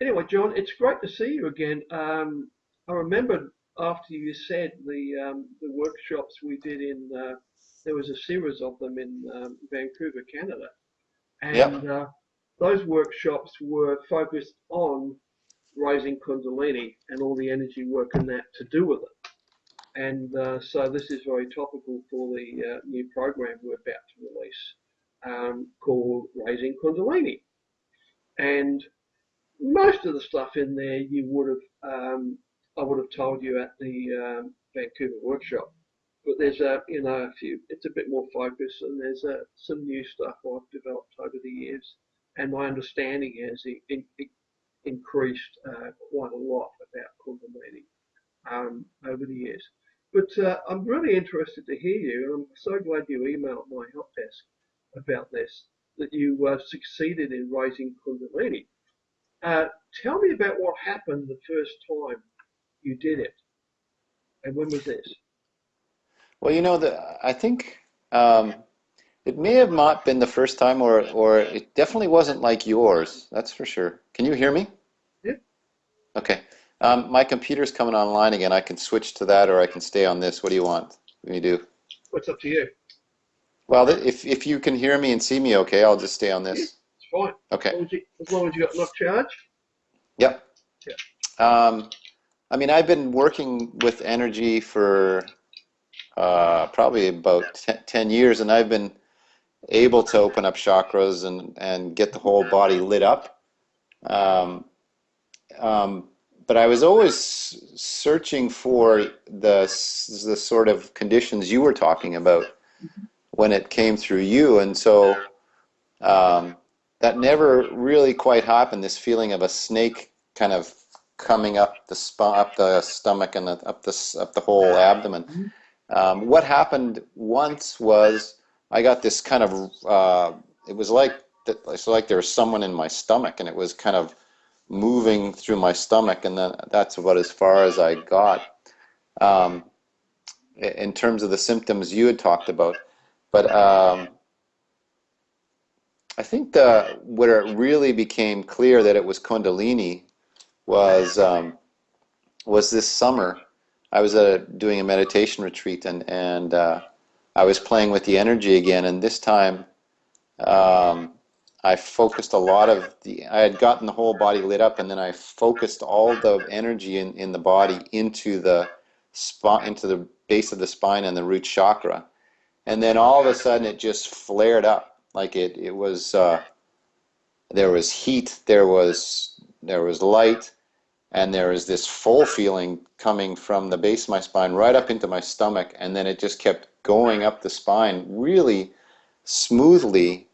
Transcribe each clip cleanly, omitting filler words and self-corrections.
Anyway, John, it's great to see you again. I remembered after you said the workshops we did in there was a series of them in Vancouver, Canada, Yep. and those workshops were focused on raising Kundalini and all the energy work and that to do with it. And so this is very topical for the new program we're about to release called Raising Kundalini. And most of the stuff in there you would have, I would have told you at the Vancouver workshop. But there's a few. It's a bit more focused, and there's some new stuff I've developed over the years, and my understanding has increased quite a lot about Kundalini over the years. But I'm really interested to hear you, and I'm so glad you emailed my help desk about this, that you succeeded in raising Kundalini. Uh, Tell me about what happened the first time you did it, and when was this? Well, I think it may have not been the first time, or it definitely wasn't like yours. That's for sure. Can you hear me? Yeah, Okay. My computer's coming online again. I can switch to that, or I can stay on this. What do you want me to do? what's up to you? Well, if you can hear me and see me, okay, I'll just stay on Yeah, this. it's fine. Okay. As long as you got enough charge. Yep. Yeah. Um, I mean, I've been working with energy for probably about 10 years, and I've been able to open up chakras and get the whole body lit up. Um, um, but I was always searching for the sort of conditions you were talking about when it came through you, and so um, that never really quite happened. This feeling of a snake kind of coming up up the stomach and up the whole abdomen. Mhm. What happened once was I got this kind of it was like there was someone in my stomach, and it was kind of moving through my stomach, and then that's about as far as I got um, in terms of the symptoms you had talked about. But I think the where it really became clear that it was Kundalini was this summer. I was doing a meditation retreat, and I was playing with the energy again, and this time um, I focused a lot of I had gotten the whole body lit up, and then I focused all the energy in the body into the into the base of the spine and the root chakra. And then all of a sudden it just flared up. Like it was, there was heat, there was light, and there was this full feeling coming from the base of my spine right up into my stomach, and then it just kept going up the spine really smoothly,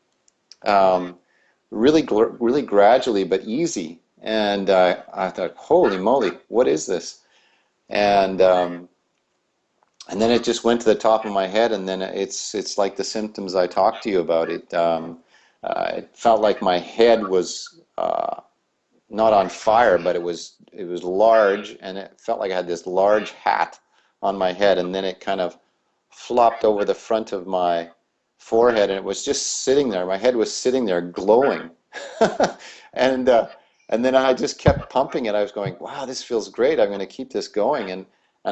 um, really gradually but easy. And I thought, holy moly, what is this? And and then it just went to the top of my head, and then it's like the symptoms I talked to you about. It felt like my head was not on fire, but it was large, and it felt like I had this large hat on my head, and then it kind of flopped over the front of my forehead, and it was just sitting there. My head was sitting there glowing, and uh, and then I just kept pumping it. I was going, "Wow, this feels great. I'm going to keep this going," and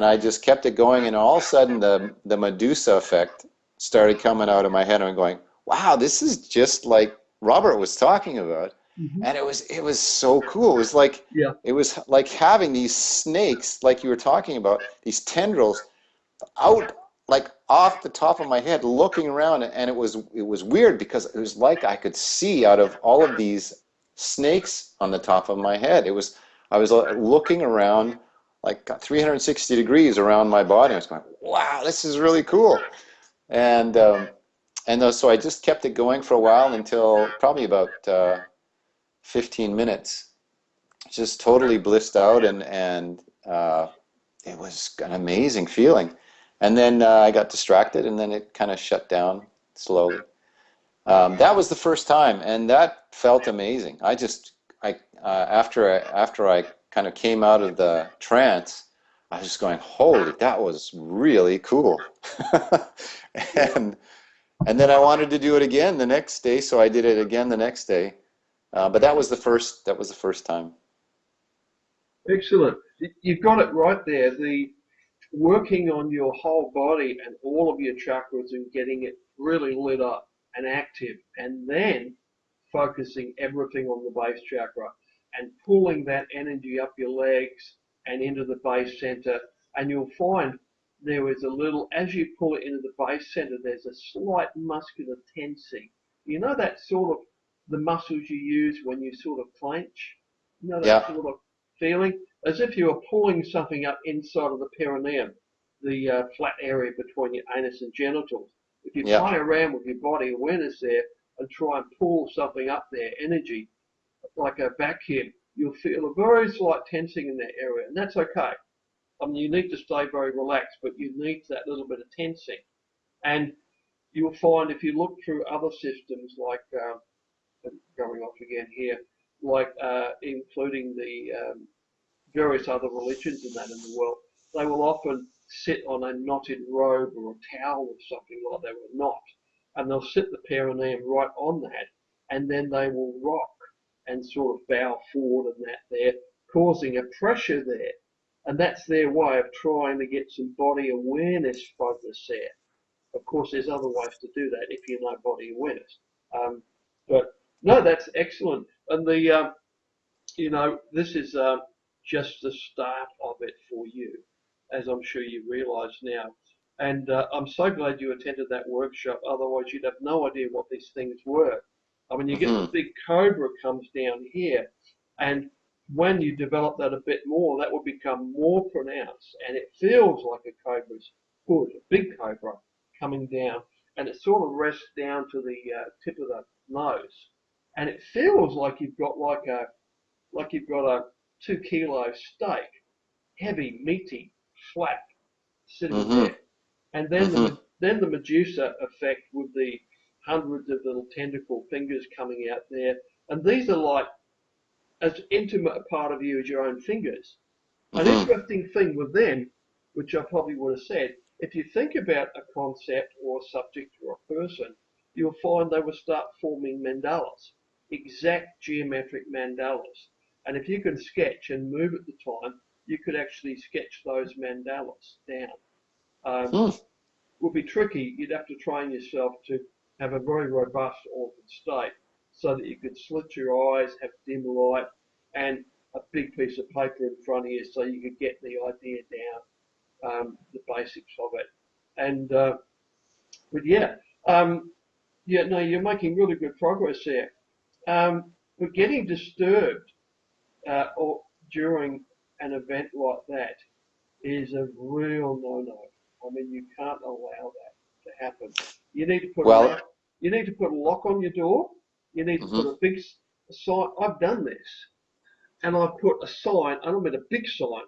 I just kept it going, and all of a sudden the Medusa effect started coming out of my head, and I'm going, "Wow, this is just like Robert was talking about," Mhm. and it was so cool. Yeah. It was like having these snakes, like you were talking about, these tendrils out like off the top of my head looking around, and it was weird because it was like I could see out of all of these snakes on the top of my head. I was looking around like 360 degrees around my body. I was going, wow, this is really cool. And so I just kept it going for a while until probably about 15 minutes, just totally blissed out, and it was an amazing feeling. And then I got distracted, and then it kind of shut down slowly. That was the first time, and that felt amazing. After I kind of came out of the trance, I was just going, "Holy, that was really cool," Yeah. and and then I wanted to do it again the next day, so I did it again the next day. But that was the first. That was the first time. Excellent. You've got it right there. The working on your whole body and all of your chakras and getting it really lit up and active, and then focusing everything on the base chakra and pulling that energy up your legs and into the base center. And you'll find there is a little, as you pull it into the base center, there's a slight muscular tensing. You know that sort of the muscles you use when you sort of clench? You know that Yeah, sort of feeling? As if you were pulling something up inside of the perineum, the flat area between your anus and genitals. If you yeah. play around with your body awareness there and try and pull something up there, energy, like a vacuum, you'll feel a very slight tensing in that area, and that's okay. I mean, you need to stay very relaxed, but you need that little bit of tensing. And you'll find if you look through other systems, like going off again here, like including the various other religions and that in the world, they will often sit on a knotted robe or a towel or something like that, or a knot, and they'll sit the perineum right on that, and then they will rock and sort of bow forward and that there, causing a pressure there. And that's their way of trying to get some body awareness focus there. Of course, there's other ways to do that if you know body awareness. Um, but no, that's excellent. And this is just the start of it for you, as I'm sure you realise now. And I'm so glad you attended that workshop. Otherwise, you'd have no idea what these things were. I mean, you get the Hmm. big cobra comes down here, and when you develop that a bit more, that will become more pronounced, and it feels like a cobra's foot, a big cobra coming down, and it sort of rests down to the tip of the nose, and it feels like you've got a 2 kilo steak, heavy, meaty, flat, sitting Hmm. there. And then Hmm. the Medusa effect with the hundreds of little tentacle fingers coming out there. And these are like as intimate a part of you as your own fingers. An Hmm. interesting thing with them, which I probably would have said, if you think about a concept or a subject or a person, you'll find they will start forming mandalas, exact geometric mandalas. And if you can sketch and move at the time, you could actually sketch those mandalas down. Um, Hmm. would be tricky. You'd have to train yourself to have a very robust altered state so that you could slit your eyes, have dim light, and a big piece of paper in front of you so you could get the idea down, the basics of it. And but yeah, no, you're making really good progress there. But getting disturbed or during an event like that is a real no-no. I mean, you can't allow that to happen. You need to put a Well, lock. You need to put a lock on your door. You need to put hmm a big sign. I've done this, and I've put a sign. I don't mean a big sign,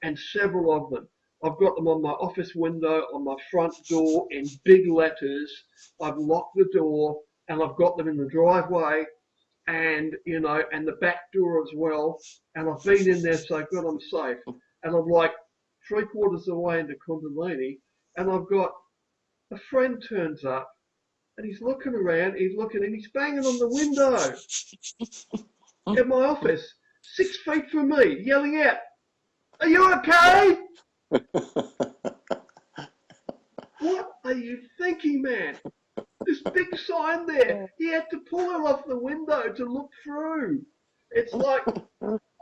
and several of them. I've got them on my office window, on my front door in big letters. I've locked the door, and I've got them in the driveway, and and the back door as well. And I've been in there so good I'm safe. And I'm like 3/4 of the way into Kundalini, and I've got a friend turns up, and he's looking around, and he's banging on the window in my office, 6 feet from me, yelling out, "Are you okay? What are you thinking, man? This big sign there. He had to pull it off the window to look through. It's like,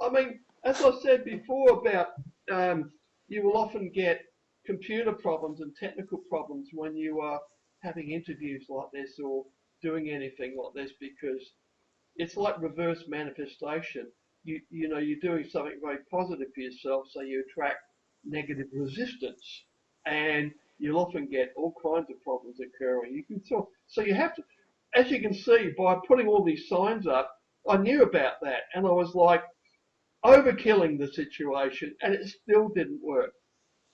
I mean, as I said before about you will often get computer problems and technical problems when you are having interviews like this or doing anything like this because it's like reverse manifestation. You're doing something very positive for yourself, so you attract negative resistance, and you'll often get all kinds of problems occurring. You can so you have to, as you can see by putting all these signs up. I knew about that, and I was like overkilling the situation, and it still didn't work.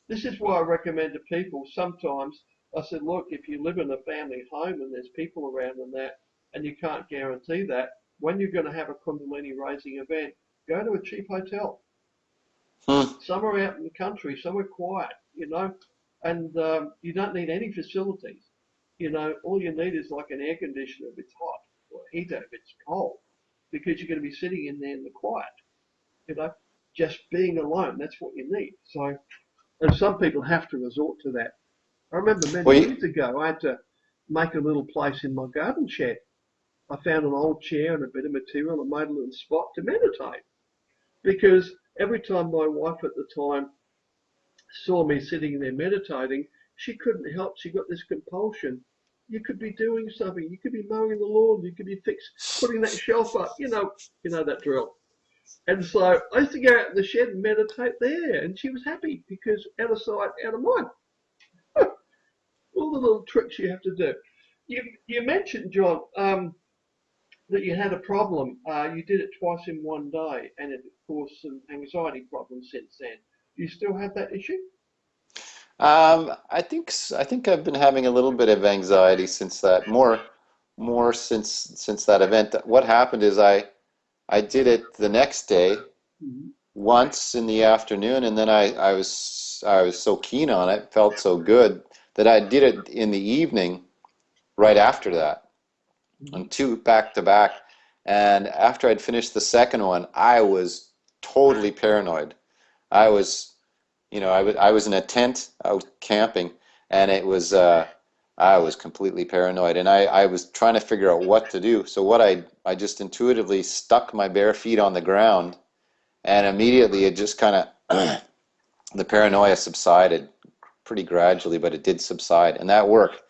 This is why I recommend to people sometimes. I said, look, if you live in a family home and there's people around and that, and you can't guarantee that, when you're going to have a Kundalini raising event, go to a cheap hotel, hmm. somewhere out in the country, somewhere quiet, and you don't need any facilities. All you need is like an air conditioner if it's hot, or a heater if it's cold, because you're going to be sitting in there in the quiet, you know. just being alone. That's what you need. So, and some people have to resort to that. I remember many Well, years ago, I had to make a little place in my garden shed. I found an old chair and a bit of material and made a little spot to meditate. Because every time my wife at the time saw me sitting there meditating, she couldn't help. She got this compulsion. You could be doing something. You could be mowing the lawn. You could be putting that shelf up. You know that drill. And so I used to go out in the shed and meditate there, and she was happy because out of sight, out of mind. All the little tricks you have to do. You mentioned, John, that you had a problem. You did it twice in one day, and it caused some anxiety problems since then. Do you still have that issue? I think I've been having a little bit of anxiety since that, more since that event. What happened is I did it the next day Mm-hmm. once in the afternoon, and then I was so keen on it, felt so good that I did it in the evening right after that, Mm-hmm. and two back to back. And after I'd finished the second one, I was totally paranoid. I was, I was in a tent out camping, and I was completely paranoid, and I was trying to figure out what to do. So I just intuitively stuck my bare feet on the ground, and immediately it just kind of the paranoia subsided pretty gradually, but it did subside, and that worked.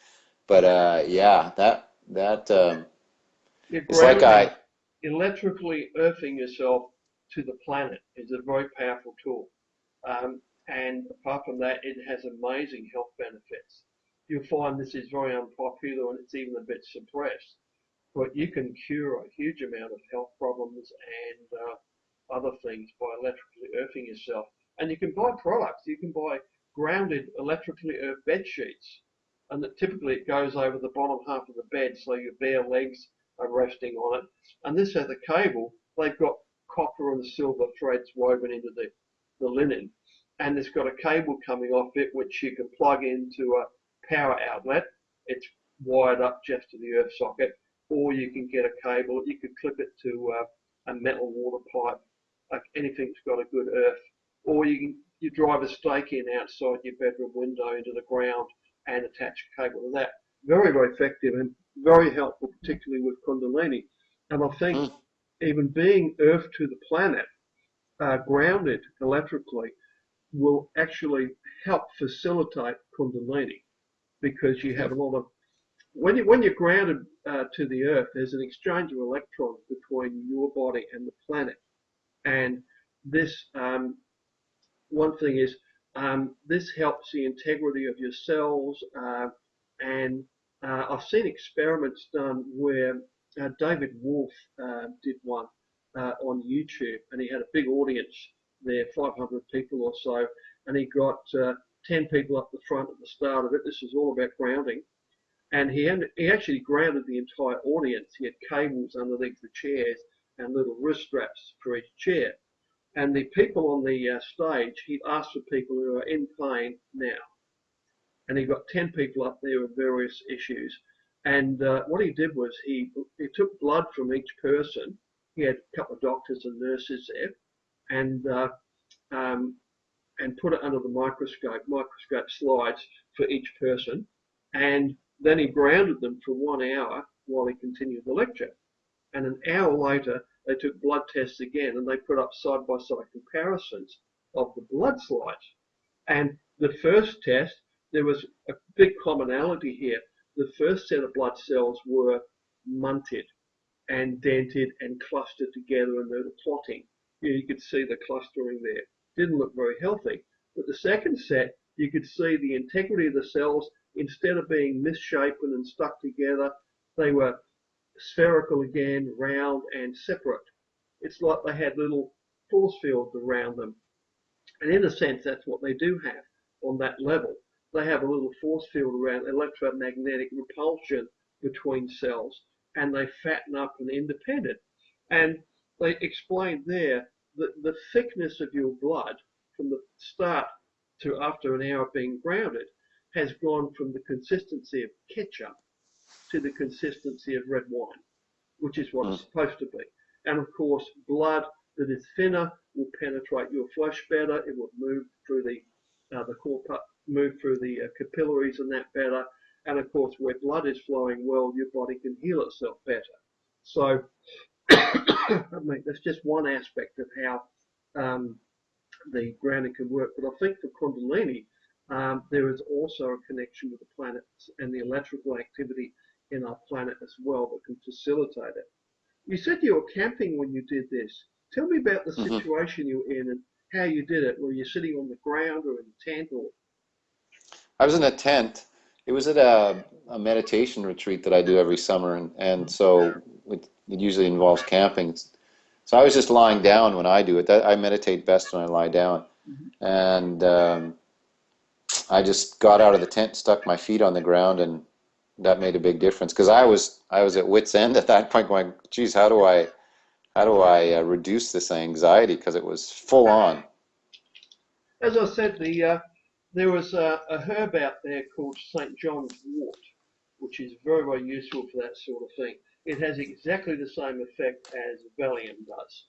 But yeah, that You're it's like grounding, electrically earthing yourself to the planet is a very powerful tool. And apart from that, it has amazing health benefits. You'll find this is very unpopular and it's even a bit suppressed, but you can cure a huge amount of health problems and other things by electrically earthing yourself. And you can buy products. You can buy grounded electrically earthed bed sheets, and that typically it goes over the bottom half of the bed, so your bare legs are resting on it. And this has a cable. They've got copper and silver threads woven into the linen, and it's got a cable coming off it which you can plug into a power outlet. It's wired up just to the earth socket, or you can get a cable. You could clip it to a metal water pipe, like anything that's got a good earth, or you drive a stake in outside your bedroom window into the ground and attach a cable to that. Very, very effective and very helpful, particularly with Kundalini. And I think mm, even being earth to the planet, grounded electrically, will actually help facilitate Kundalini because you have a lot of when you're grounded to the earth, there's an exchange of electrons between your body and the planet. And this one thing is this helps the integrity of your cells. And I've seen experiments done where David Wolf did one on YouTube, and he had a big audience there, 500 people or so, and he got 10 people up the front at the start of it. This is all about grounding. And he actually grounded the entire audience. He had cables underneath the chairs and little wrist straps for each chair. And the people on the stage, he asked for people who are in pain now. And he got 10 people up there with various issues. And what he did was he took blood from each person. He had a couple of doctors and nurses there, and um, and put it under the microscope slides for each person. And then he grounded them for 1 hour while he continued the lecture. And an hour later, they took blood tests again and they put up side by side comparisons of the blood slides. And the first test, there was a big commonality here. The first set of blood cells were munted and dented and clustered together, and they were clotting. You could see the clustering there. Didn't look very healthy. But the second set, you could see the integrity of the cells. Instead of being misshapen and stuck together, they were spherical again, round and separate. It's like they had little force fields around them. And in a sense, that's what they do have on that level. They have a little force field around electromagnetic repulsion between cells, and they fatten up and independent. And they explained there that the thickness of your blood from the start to after an hour being grounded has gone from the consistency of ketchup to the consistency of red wine, which is what mm, it's supposed to be. And of course, blood that is thinner will penetrate your flesh better. It will move through the core, move through the capillaries and that better. And of course, where blood is flowing well, your body can heal itself better. So, I mean, that's just one aspect of how the grounding can work. But I think for Kundalini, there is also a connection with the planets and the electrical activity in our planet as well that can facilitate it. You said you were camping when you did this. Tell me about the Hmm. situation you were in and how you did it. Were you sitting on the ground or in a tent or? I was in a tent. It was at a meditation retreat that I do every summer, and so it usually involves camping. So I was just lying down when I do it. I meditate best when I lie down. Mhm. And I just got out of the tent, stuck my feet on the ground, and that made a big difference. Because I was at wit's end at that point, going, "Geez, how do I reduce this anxiety?" Because it was full on. As I said, there was a herb out there called St. John's wort, which is very, very useful for that sort of thing. It has exactly the same effect as Valium does,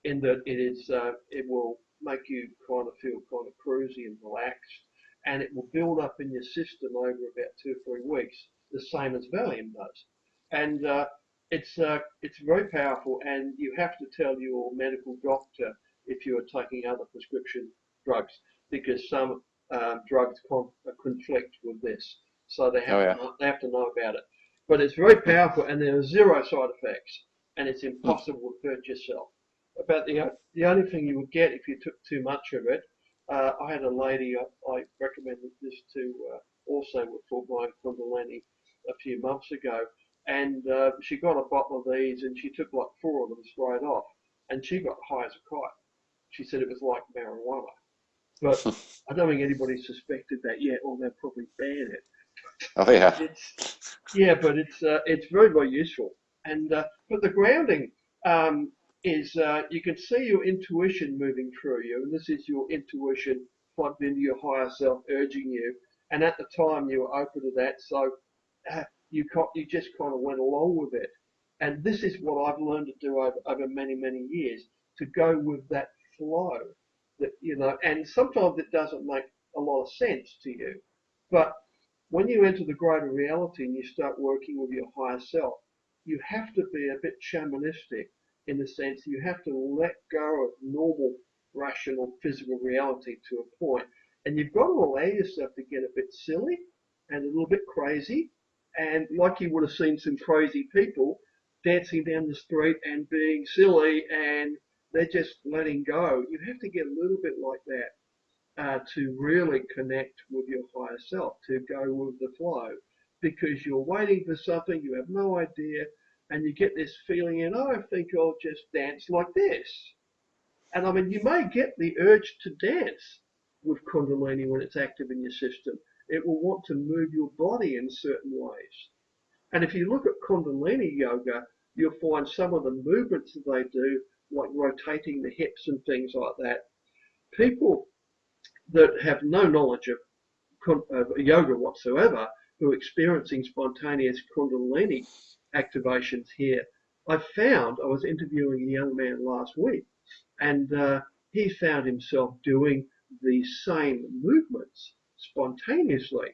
in that it will make you kind of feel kind of cruisy and relaxed, and it will build up in your system over about 2 or 3 weeks, the same as Valium does. And it's very powerful, and you have to tell your medical doctor if you are taking other prescription drugs, because some drugs conflict with this, so Oh yeah. they have to know about it. But it's very powerful, and there are zero side effects, and it's Hmm. impossible to hurt yourself. About the only thing you would get if you took too much of it, I had a lady I recommended this to also for my Kundalini a few months ago, and she got a bottle of these, and she took like 4 of them straight off, and she got high as a kite. She said it was like marijuana. But I don't think anybody suspected that yet, or they'll probably ban it. Oh yeah. It's yeah, but it's very, very useful. And but the grounding is you can see your intuition moving through you, and this is your intuition plugged into your higher self, urging you. And at the time, you were open to that, so you just kind of went along with it. And this is what I've learned to do over many, many years, to go with that flow. That and sometimes it doesn't make a lot of sense to you, but when you enter the greater reality and you start working with your higher self, you have to be a bit shamanistic in the sense you have to let go of normal, rational, physical reality to a point. And you've got to allow yourself to get a bit silly and a little bit crazy. And like you would have seen some crazy people dancing down the street and being silly and they're just letting go. You have to get a little bit like that to really connect with your higher self, to go with the flow, because you're waiting for something, you have no idea, and you get this feeling, and oh, I think I'll just dance like this. And I mean, you may get the urge to dance with Kundalini when it's active in your system. It will want to move your body in certain ways. And if you look at Kundalini yoga, you'll find some of the movements that they do, like rotating the hips and things like that. People that have no knowledge of yoga whatsoever who are experiencing spontaneous Kundalini activations here. I was interviewing a young man last week, and he found himself doing the same movements spontaneously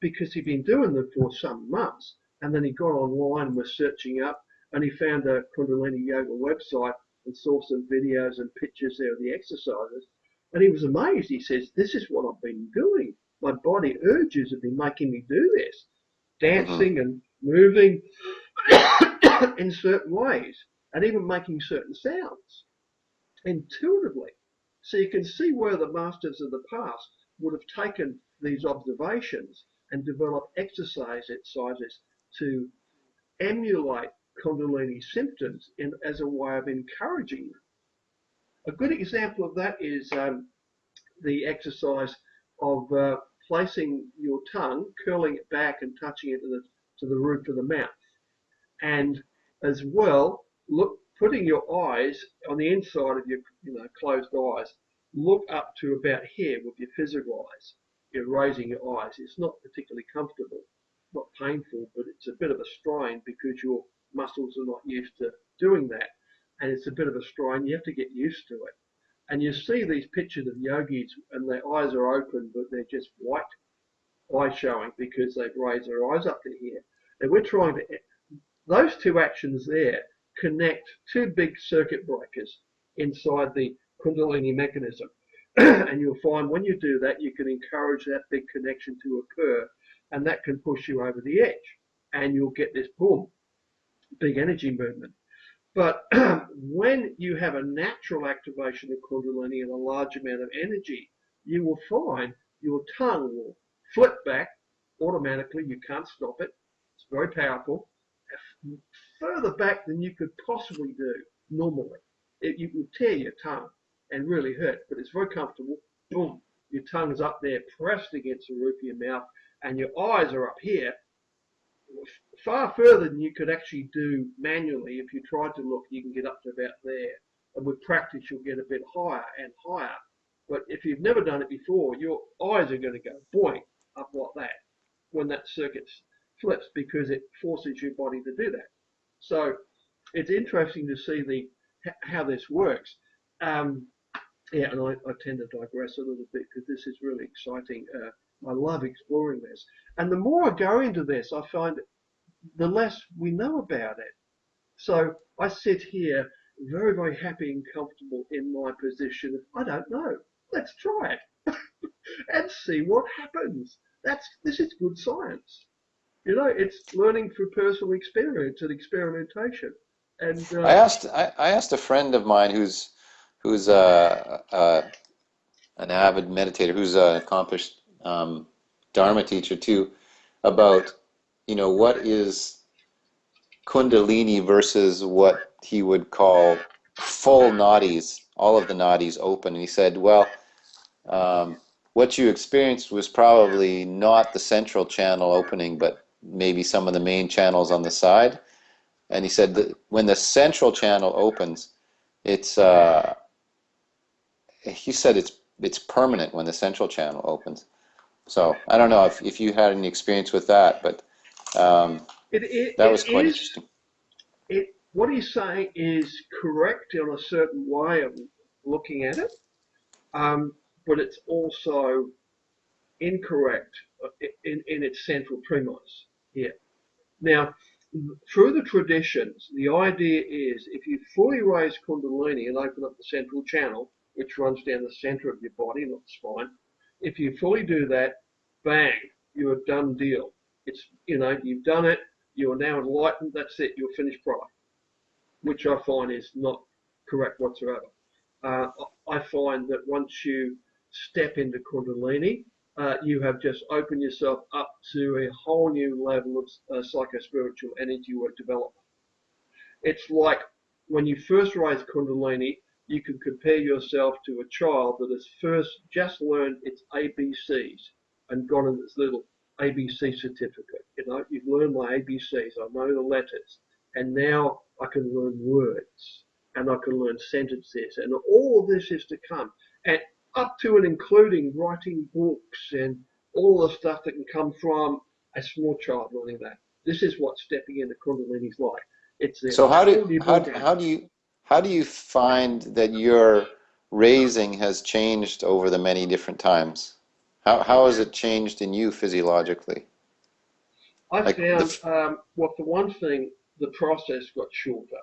because he'd been doing them for some months. And then he got online and was searching up, and he found a Kundalini yoga website and saw some videos and pictures there of the exercises. And he was amazed. He says, "This is what I've been doing. My body urges have been making me do this, Hmm. dancing and moving in certain ways, and even making certain sounds intuitively." So you can see where the masters of the past would have taken these observations and developed exercises to emulate Kundalini symptoms as a way of encouraging them. A good example of that is the exercise of placing your tongue, curling it back and touching it to the roof of the mouth. And as well, putting your eyes on the inside of your closed eyes, look up to about here with your physical eyes. You're raising your eyes. It's not particularly comfortable, not painful, but it's a bit of a strain because your muscles are not used to doing that. and it's a bit of a strain. You have to get used to it. And you see these pictures of yogis, and their eyes are open, but they're just white eye showing because they've raised their eyes up to here. And we're trying to, those two actions there connect two big circuit breakers inside the Kundalini mechanism. And you'll find when you do that, you can encourage that big connection to occur, and that can push you over the edge, and you'll get this boom, big energy movement. But when you have a natural activation of Kundalini and a large amount of energy, you will find your tongue will flip back automatically. You can't stop it. It's very powerful. Further back than you could possibly do normally. You will tear your tongue and really hurt, but it's very comfortable. Boom, your tongue's up there pressed against the roof of your mouth, and your eyes are up here, far further than you could actually do manually. If you tried to look, you can get up to about there, and with practice you'll get a bit higher and higher. But if you've never done it before, your eyes are going to go boing up like that when that circuit flips, because it forces your body to do that. So it's interesting to see how this works. Yeah, and I tend to digress a little bit because this is really exciting. I love exploring this. And the more I go into this, I find the less we know about it. So I sit here very, very happy and comfortable in my position of, I don't know. Let's try it and see what happens. This is good science. You know, it's learning through personal experience and experimentation. And I asked a friend of mine who's an avid meditator, who's an accomplished Dharma teacher too, about, what is Kundalini versus what he would call full nadis, all of the nadis open. And he said, well, what you experienced was probably not the central channel opening, but maybe some of the main channels on the side. And he said that when the central channel opens, it's he said it's permanent when the central channel opens. So I don't know if you had any experience with that, but that was quite interesting. What he's saying is correct in a certain way of looking at it, but it's also incorrect in its central premise here. Now, through the traditions, the idea is if you fully raise Kundalini and open up the central channel, which runs down the center of your body, not the spine, if you fully do that, bang, you're a done deal. It's, you've done it, you're now enlightened, that's it, you're finished product, which I find is not correct whatsoever. I find that once you step into Kundalini, you have just opened yourself up to a whole new level of psycho-spiritual energy work development. It's like when you first raise Kundalini, you can compare yourself to a child that has first just learned its ABCs and gotten its little ABC certificate. You've learned my ABCs, I know the letters, and now I can learn words, and I can learn sentences, and all of this is to come. And up to and including writing books and all the stuff that can come from a small child learning that. This is what stepping into Kundalini's like. So how do you find that your raising has changed over the many different times? How has it changed in you physiologically? I found, for one thing, the process got shorter.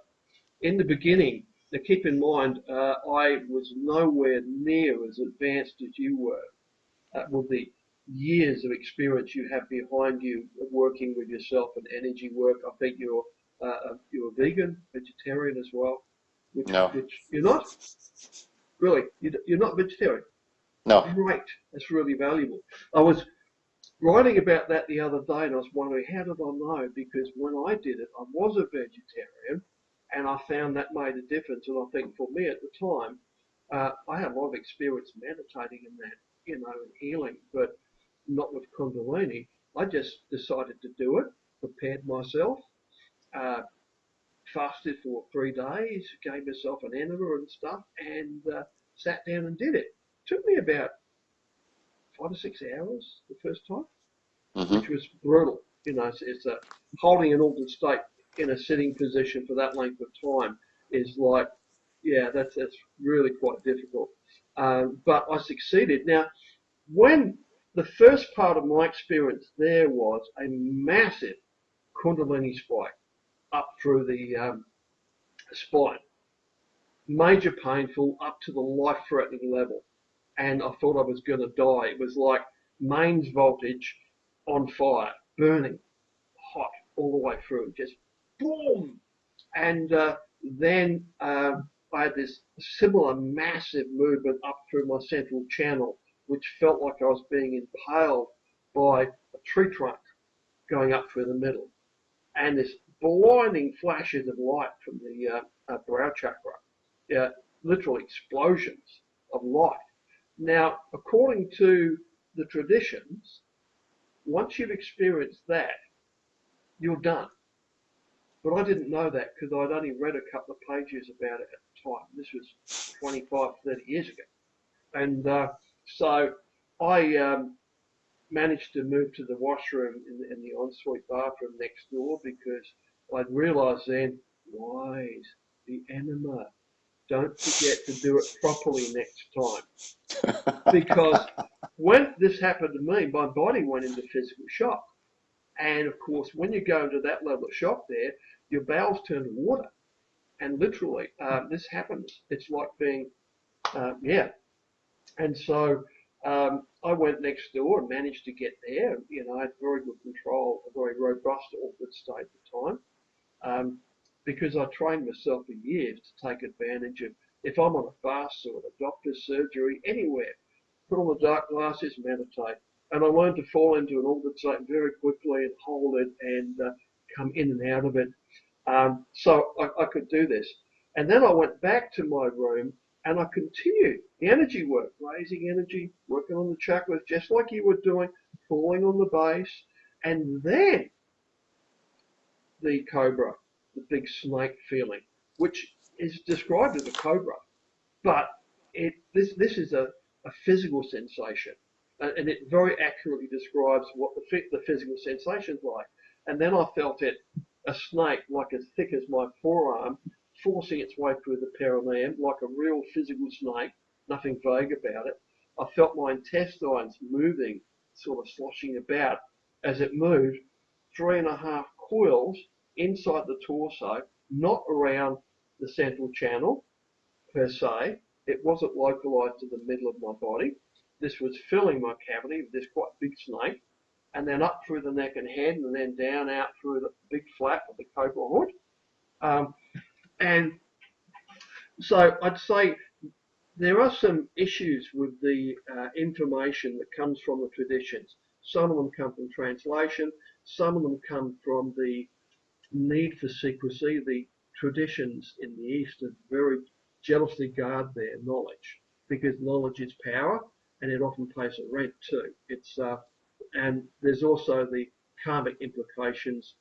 In the beginning, now keep in mind, I was nowhere near as advanced as you were with the years of experience you have behind you working with yourself and energy work. I think you're vegan, vegetarian as well. No. Which you're not? Really? You're not vegetarian? No. Great. That's really valuable. I was writing about that the other day, and I was wondering, how did I know? Because when I did it, I was a vegetarian, and I found that made a difference. And I think for me at the time, I had a lot of experience meditating in that, and healing, but not with Kundalini. I just decided to do it, prepared myself, fasted for 3 days, gave myself an enema and stuff, and sat down and did it. It took me about 5 or 6 hours the first time, which was brutal. It's holding an altered state in a sitting position for that length of time. is like, yeah, that's really quite difficult. But I succeeded. Now, when the first part of my experience there was a massive Kundalini spike up through the spine, major painful up to the life-threatening level, and I thought I was going to die. It was like mains voltage on fire, burning hot all the way through, just boom. And then I had this similar massive movement up through my central channel, which felt like I was being impaled by a tree trunk going up through the middle, and this blinding flashes of light from the brow chakra, yeah, literal explosions of light. Now, according to the traditions, once you've experienced that, you're done. But I didn't know that because I'd only read a couple of pages about it at the time. This was 25, 30 years ago. And so I managed to move to the washroom in the ensuite bathroom next door because I'd realised then, wise, the enema. Don't forget to do it properly next time. Because when this happened to me, my body went into physical shock. And of course, when you go into that level of shock there, your bowels turn to water. And literally, this happens. It's like being, yeah. And so I went next door and managed to get there. You know, I had very good control, a very robust awkward state at the time, because I trained myself for years to take advantage of, if I'm on a fast or a doctor's surgery, anywhere, put on the dark glasses, meditate. And I learned to fall into an altered state very quickly and hold it and come in and out of it. So I could do this. And then I went back to my room and I continued the energy work, raising energy, working on the chakras, just like you were doing, falling on the base. And then the cobra, the big snake feeling, which is described as a cobra. But this is a physical sensation. And it very accurately describes what the physical sensation's like. And then I felt it, a snake like as thick as my forearm, forcing its way through the perineum like a real physical snake, nothing vague about it. I felt my intestines moving, sort of sloshing about as it moved, 3.5 coils inside the torso, not around the central channel per se. It wasn't localized to the middle of my body. This was filling my cavity with this quite big snake, and then up through the neck and head, and then down out through the big flap of the cobra hood. And so I'd say there are some issues with the information that comes from the traditions. Some of them come from translation. Some of them come from the need for secrecy. The traditions in the East are very jealously guard their knowledge because knowledge is power, and it often pays a rent too. And there's also the karmic implications,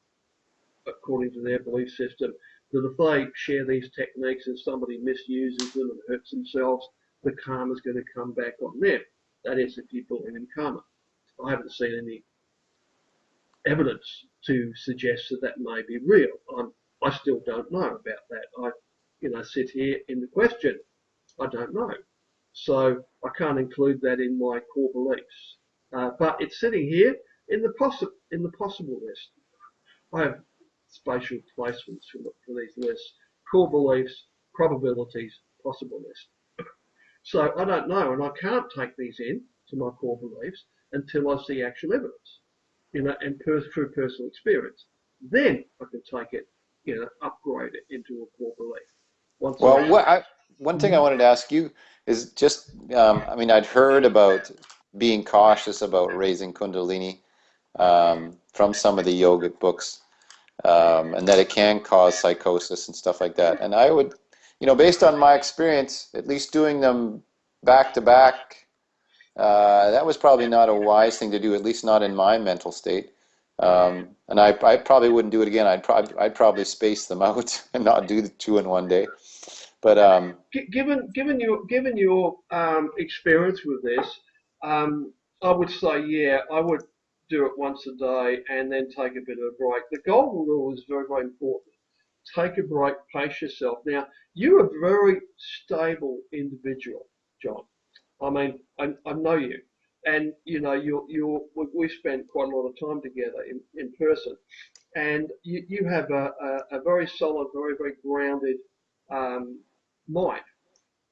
according to their belief system, that if they share these techniques and somebody misuses them and hurts themselves, the karma is going to come back on them. That is, if you believe in karma. I haven't seen any evidence to suggest that that may be real. I still don't know about that. I sit here in the question. I don't know. So I can't include that in my core beliefs. But it's sitting here in the possible list. I have spatial placements for these lists: core beliefs, probabilities, possible list. So I don't know, and I can't take these in to my core beliefs until I see actual evidence, and through personal experience. Then I can take it, upgrade it into a core belief. One thing I wanted to ask you is just, I'd heard about being cautious about raising Kundalini from some of the yogic books, and that it can cause psychosis and stuff like that. And I would, based on my experience, at least doing them back to back, that was probably not a wise thing to do, at least not in my mental state. And I probably wouldn't do it again. I'd probably space them out and not do the 2 in one day. But given your experience with this, I would say, yeah, I would do it once a day and then take a bit of a break. The golden rule is very, very important. take a break, pace yourself. Now, you're a very stable individual, John. I mean, I know you, and you know we spent quite a lot of time together in person, and you have a very solid, very grounded mind.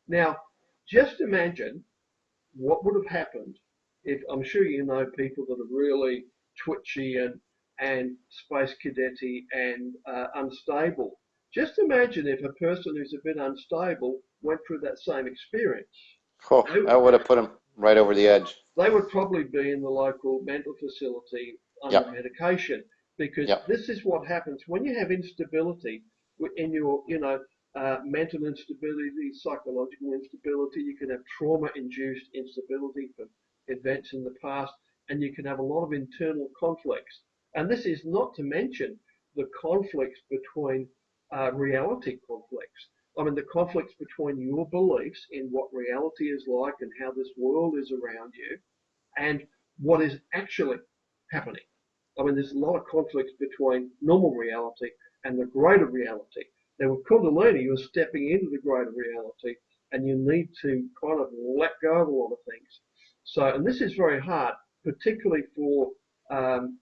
Now, just imagine what would have happened if, I'm sure you know people that are really twitchy and space cadetty and unstable. Just imagine if a person who's a bit unstable went through that same experience. Oh, They, that would have put him right over the edge. they would probably be in the local mental facility under Yep. medication, because Yep. this is what happens when you have instability in your, mental instability, psychological instability. You can have trauma-induced instability from events in the past, and you can have a lot of internal conflicts. And this is not to mention the conflicts between reality conflicts. I mean, the conflicts between your beliefs in what reality is like and how this world is around you and what is actually happening. I mean, there's a lot of conflicts between normal reality and the greater reality. Now, with Kundalini, you're stepping into the greater reality and you need to kind of let go of a lot of things. So, and this is very hard, particularly for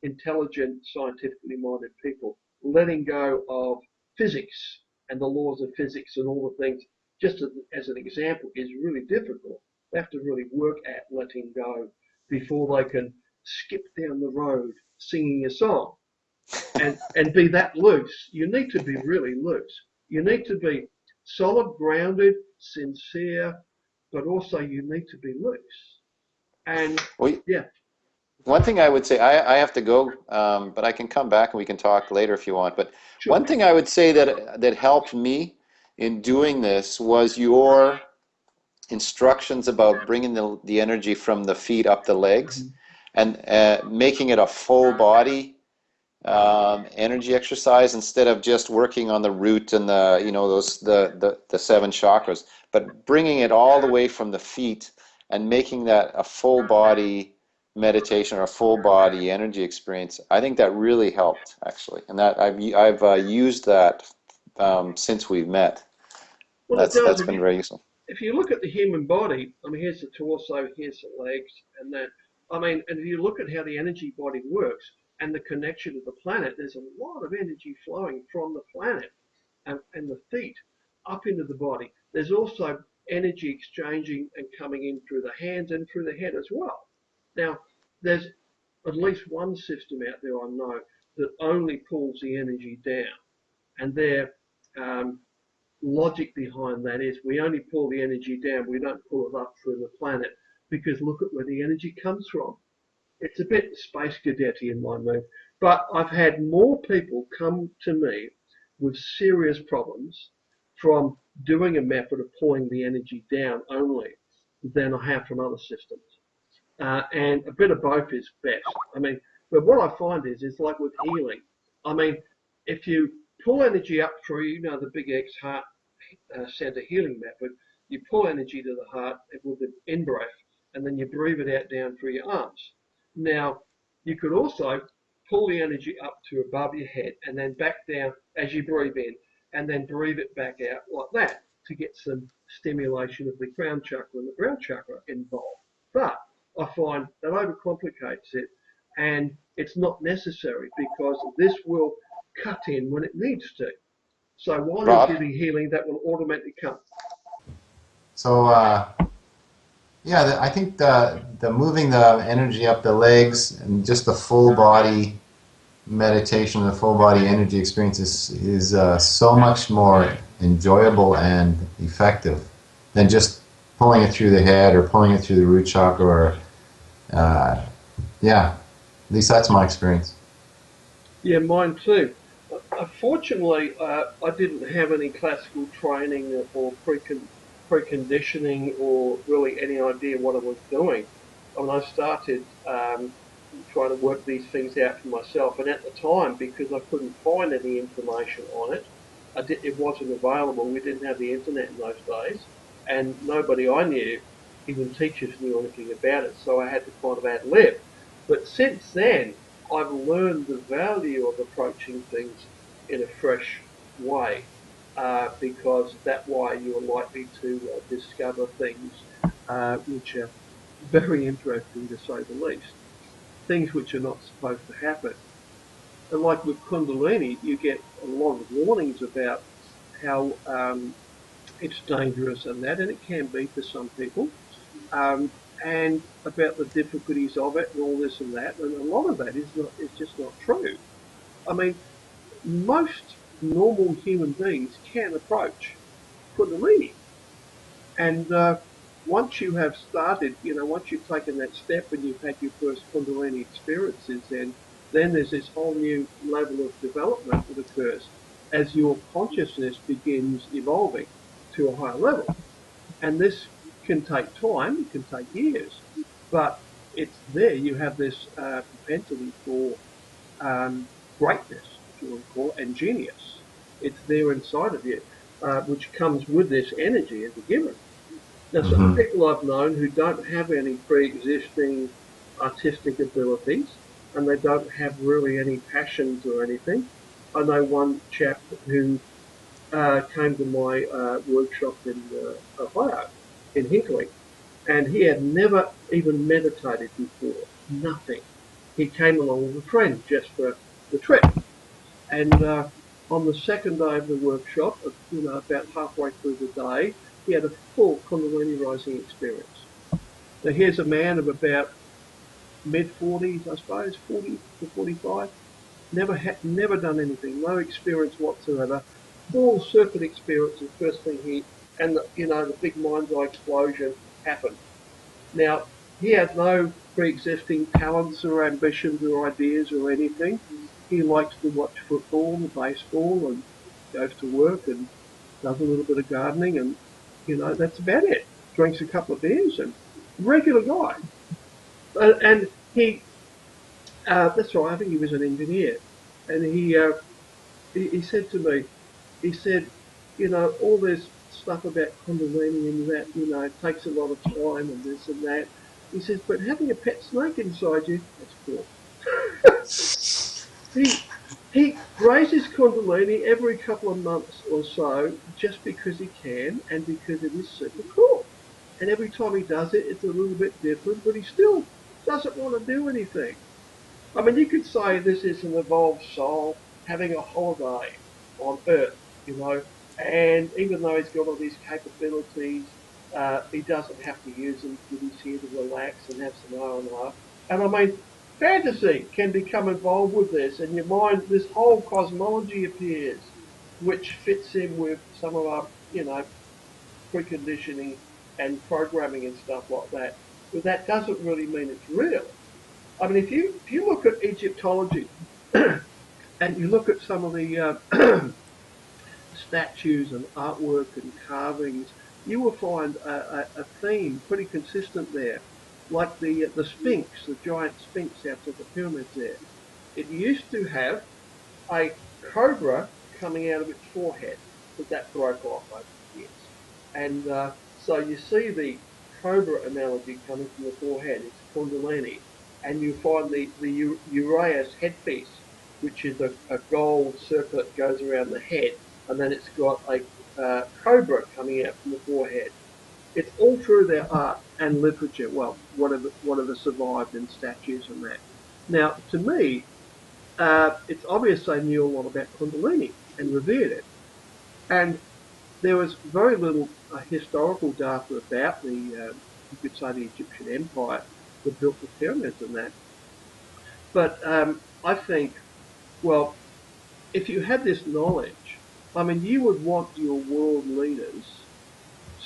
intelligent, scientifically minded people, letting go of physics and the laws of physics and all the things, just as an example, is really difficult. They have to really work at letting go before they can skip down the road singing a song and be that loose. You need to be really loose. You need to be solid, grounded, sincere, but also you need to be loose. And Well, yeah, one thing I would say, I have to go, but I can come back and we can talk later if you want. But sure. one thing I would say that helped me in doing this was your instructions about bringing the energy from the feet up the legs and making it a full body energy exercise instead of just working on the root and the seven chakras, but bringing it all the way from the feet and making that a full body meditation or a full body energy experience. I think that really helped actually, and that I've used that since we've met. Well, it does. That's been very useful. If you look at the human body, I mean, here's the torso, here's the legs, and that. I mean, and if you look at how the energy body works and the connection to the planet, there's a lot of energy flowing from the planet and the feet up into the body. There's also energy exchanging and coming in through the hands and through the head as well. Now, there's at least one system out there I know that only pulls the energy down, and their logic behind that is we only pull the energy down, we don't pull it up through the planet, because look at where the energy comes from. It's a bit space cadetty in my move, but I've had more people come to me with serious problems from doing a method of pulling the energy down only than I have from other systems. And a bit of both is best. I mean, but what I find is like with healing. I mean, if you pull energy up through, the Big X heart center healing method, you pull energy to the heart with the in-breath, and then you breathe it out down through your arms. Now, you could also pull the energy up to above your head and then back down as you breathe in, and then breathe it back out like that to get some stimulation of the crown chakra and the ground chakra involved. But I find that overcomplicates it, and it's not necessary because this will cut in when it needs to. So while you're giving healing, that will automatically come. So yeah, I think the moving the energy up the legs and just the full body meditation, the full body energy experience is so much more enjoyable and effective than just pulling it through the head or pulling it through the root chakra. Or yeah, at least that's my experience. Yeah, mine too. Unfortunately, I didn't have any classical training or preconditioning or really any idea what I was doing. I mean, I started trying to work these things out for myself, and at the time, because I couldn't find any information on it, it wasn't available. We didn't have the internet in those days, and nobody I knew, even teachers, knew anything about it, so I had to kind of ad lib. But since then, I've learned the value of approaching things in a fresh way, because that way you're likely to discover things which are very interesting, to say the least. Things which are not supposed to happen. And like with Kundalini, you get a lot of warnings about how it's dangerous and that, and it can be for some people, um, and about the difficulties of it and all this and that. And a lot of that is just not true. I mean, most normal human beings can approach Kundalini, and once you have started, once you've taken that step and you've had your first Kundalini experiences, then there's this whole new level of development that occurs as your consciousness begins evolving to a higher level. And this can take time, it can take years, but it's there. You have this propensity for greatness, if you want to call it, and genius. It's there inside of you, which comes with this energy as a given. Now, some Mm-hmm. people I've known who don't have any pre-existing artistic abilities, and they don't have really any passions or anything. I know one chap who came to my workshop in Ohio, in Hinkley, and he had never even meditated before. Nothing. He came along with a friend just for the trip, and on the second day of the workshop, about halfway through the day, he had a full Kundalini rising experience. Now here's a man of about mid 40s, I suppose, 40 to 45. Never done anything, no experience whatsoever. Full circuit experience. The first thing and the big mind's eye explosion happened. Now he had no pre-existing talents or ambitions or ideas or anything. He likes to watch football and baseball and goes to work and does a little bit of gardening, and that's about it. Drinks a couple of beers and regular guy. And he, that's right. I think he was an engineer, and he said to me, he said, all this stuff about Kundalini and that, it takes a lot of time and this and that. He says, but having a pet snake inside you, that's cool. He he raises Kundalini every couple of months or so just because he can and because it is super cool. And every time he does it, it's a little bit different, but he still doesn't want to do anything. I mean, you could say this is an evolved soul having a holiday on Earth, and even though he's got all these capabilities, he doesn't have to use them because he's here to relax and have some R&R. And I mean, fantasy can become involved with this, and your mind, this whole cosmology appears, which fits in with some of our, preconditioning and programming and stuff like that. But that doesn't really mean it's real. I mean, if you look at Egyptology and you look at some of the statues and artwork and carvings, you will find a theme pretty consistent there, like the Sphinx, the giant Sphinx out of the pyramids there. It used to have a cobra coming out of its forehead, but that broke off over the years. And so you see the cobra analogy coming from the forehead. It's Kundalini. And you find the Uraeus headpiece, which is a gold circlet that goes around the head, and then it's got a cobra coming out from the forehead. It's all through their art and literature. Well, whatever survived in statues and that. Now, to me, it's obvious they knew a lot about Kundalini and revered it. And there was very little historical data about you could say, the Egyptian Empire that built the pyramids and that. But I think, well, if you had this knowledge, I mean, you would want your world leaders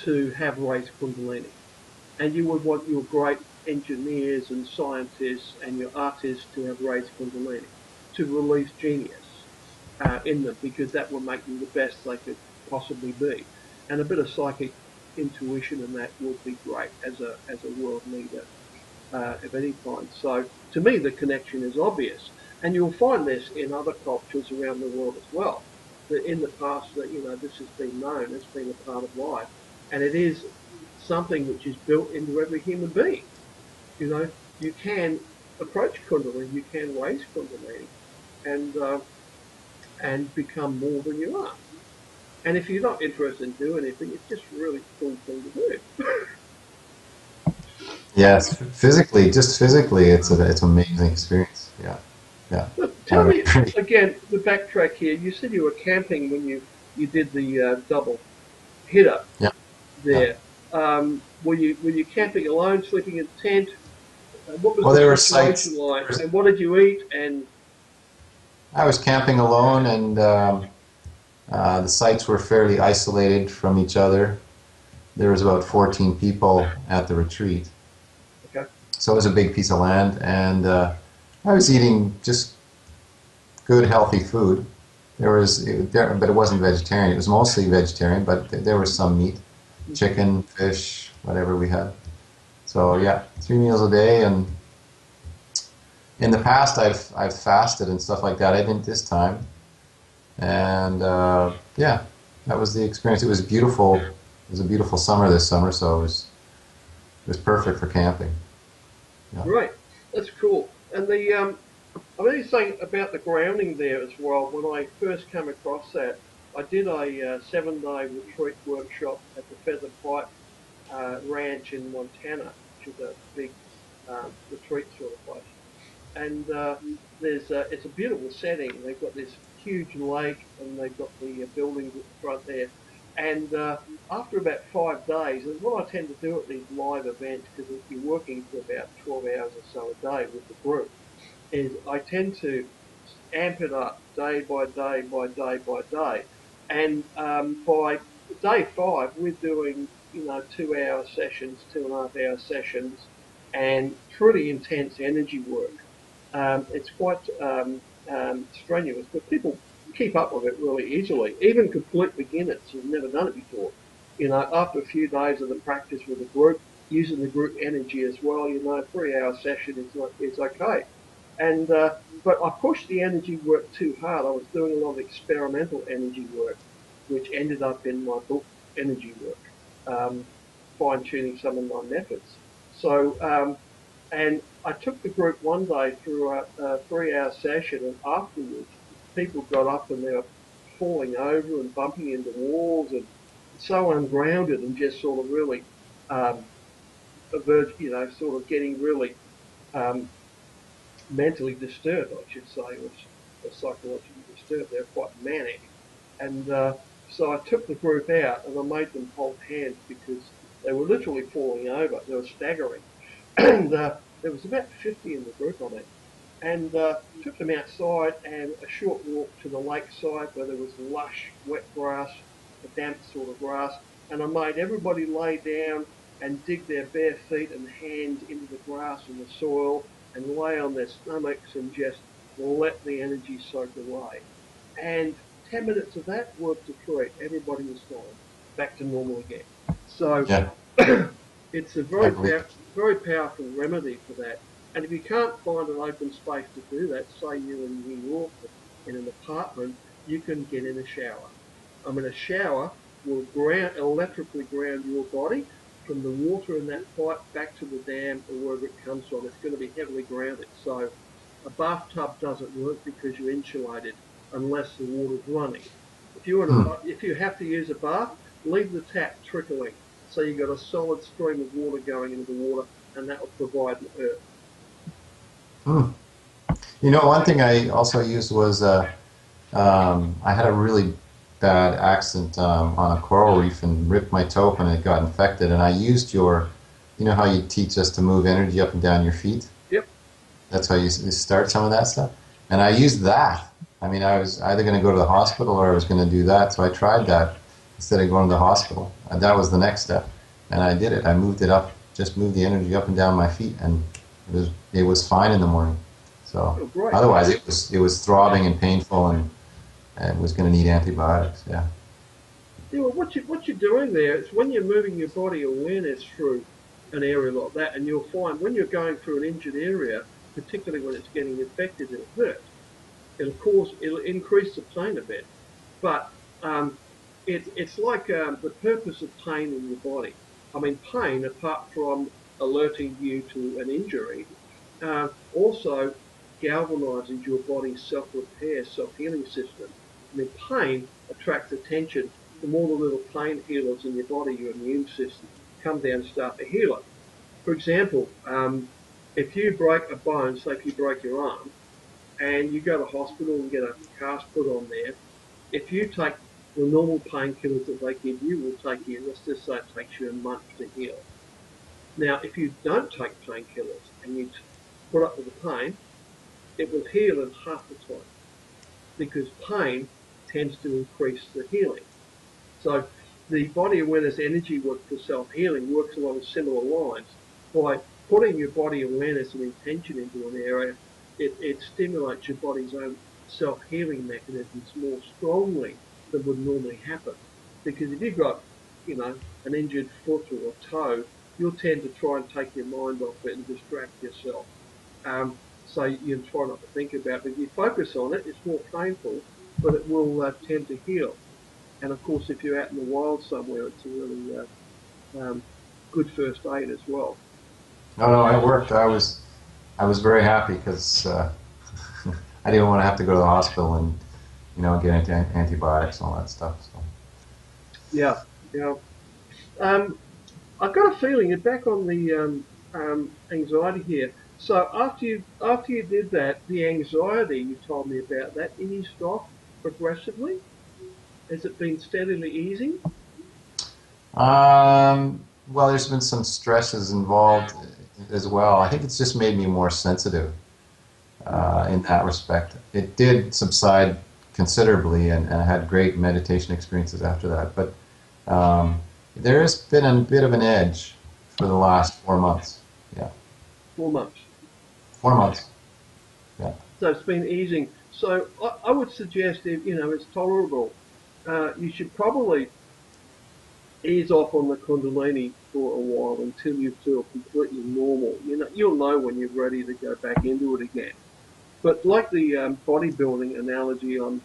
to have raised Kundalini, and you would want your great engineers and scientists and your artists to have raised Kundalini to release genius in them, because that will make them the best they could possibly be. And a bit of psychic intuition and that would be great as a world leader of any kind. So to me, the connection is obvious, and you'll find this in other cultures around the world as well. That in the past, that this has been known, it's been a part of life, and it is something which is built into every human being. You can approach Kundalini, you can raise Kundalini, and and become more than you are. And if you're not interested in doing anything, it's just a really cool thing to do. Yes, physically, just physically, it's an amazing experience. Yeah, yeah, But I tell would me agree. again, the backtrack here. You said you were camping when you did the double hitter Yeah, yeah. there. Were you camping alone, sleeping in a tent? What was Well, the there were situation sites. like? And what did you eat? And I was camping alone, and the sites were fairly isolated from each other. There was about 14 people at the retreat, okay, so it was a big piece of land, and I was eating just good, healthy food. But it wasn't vegetarian. It was mostly vegetarian, but there was some meat, hmm chicken, fish, whatever we had. So yeah, 3 meals a day. And in the past, I've fasted and stuff like that. I didn't this time, and yeah, that was the experience. It was beautiful. It was a beautiful summer this summer, so it was perfect for camping. Yeah. great, that's cool. And I'm only saying about the grounding there as well. When I first came across that, I did a 7-day retreat workshop at the Feather Pipe Ranch in Montana, which is a big retreat sort of place. And it's a beautiful setting. They've got this huge lake, and they've got the buildings at the front there. And after about 5 days, and what I tend to do at these live events, because you're working for about 12 hours or so a day with the group, is I tend to amp it up day by day by day by day. And by day 5, we're doing 2-hour sessions, 2.5-hour sessions, and pretty intense energy work. It's quite strenuous, but people keep up with it really easily. Even complete beginners who've never done it before. After a few days of the practice with the group, using the group energy as well, 3-hour session is okay. And but I pushed the energy work too hard. I was doing a lot of experimental energy work, which ended up in my book, Energy Work, fine tuning some of my methods. So and I took the group one day through a 3-hour session, and afterwards, people got up and they were falling over and bumping into walls and so ungrounded and just sort of really, um, sort of getting really um, mentally disturbed, I should say, or psychologically disturbed. They're quite manic. And so I took the group out and I made them hold hands because they were literally falling over. They were staggering. And there was about 50 in the group on it. And took them outside and a short walk to the lakeside where there was lush, wet grass, a damp sort of grass. And I made everybody lay down and dig their bare feet and hands into the grass and the soil and lay on their stomachs and just let the energy soak away. And 10 minutes of that worked a treat. Everybody was fine, back to normal again. So Yeah, it's a I believe it. very powerful remedy for that. And if you can't find an open space to do that, say you're in New York in an apartment, you can get in a shower. I mean, a shower will electrically ground your body from the water in that pipe back to the dam or wherever it comes from. It's going to be heavily grounded. So a bathtub doesn't work because you're insulated unless the water's running. Hmm. If you have to use a bath, leave the tap trickling so you've got a solid stream of water going into the water, and that will provide the earth. Hmm. One thing I also used was I had a really bad accident on a coral reef and ripped my toe open and it got infected. And I used how you teach us to move energy up and down your feet? Yep. That's how you start some of that stuff. And I used that. I mean, I was either going to go to the hospital or I was going to do that. So I tried that instead of going to the hospital. And that was the next step. And I did it. I moved it up, just moved the energy up and down my feet, and it was fine in the morning. So Oh, great. otherwise, it was throbbing and painful, and was going to need antibiotics. Yeah. Yeah, well, what you're doing there is when you're moving your body awareness through an area like that, and you'll find when you're going through an injured area, particularly when it's getting infected, it'll hurt. It'll increase the pain a bit, but um, it's like the purpose of pain in your body. I mean, pain, apart from alerting you to an injury, also galvanizes your body's self-repair, self-healing system. I mean, pain attracts attention from all the little pain healers in your body, your immune system, come down and start to heal it. For example, if you break a bone, say if you break your arm, and you go to hospital and get a cast put on there, if you take the normal painkillers that they give you, will take you, let's just say it takes you a month to heal. Now, if you don't take painkillers and you put up with the pain, it will heal in half the time because pain tends to increase the healing. So the body awareness energy work for self-healing works along similar lines. By putting your body awareness and intention into an area, it stimulates your body's own self-healing mechanisms more strongly than would normally happen. Because if you've got, an injured foot or a toe, you'll tend to try and take your mind off it and distract yourself. So you try not to think about it. But if you focus on it, it's more painful, but it will tend to heal. And of course, if you're out in the wild somewhere, it's a really good first aid as well. No, it worked. I was very happy because I didn't want to have to go to the hospital and get antibiotics and all that stuff. So. Yeah, yeah. I've got a feeling you're back on the anxiety here. So after you did that, the anxiety you told me about that eased off progressively. Has it been steadily easing? Well, there's been some stresses involved as well. I think it's just made me more sensitive in that respect. It did subside considerably, and I had great meditation experiences after that. But there has been a bit of an edge for the last 4 months. Yeah, 4 months. 4 months. Yeah. So it's been easing. So I would suggest if it's tolerable, you should probably ease off on the Kundalini for a while until you feel completely normal. You'll know when you're ready to go back into it again. But like the bodybuilding analogy I'm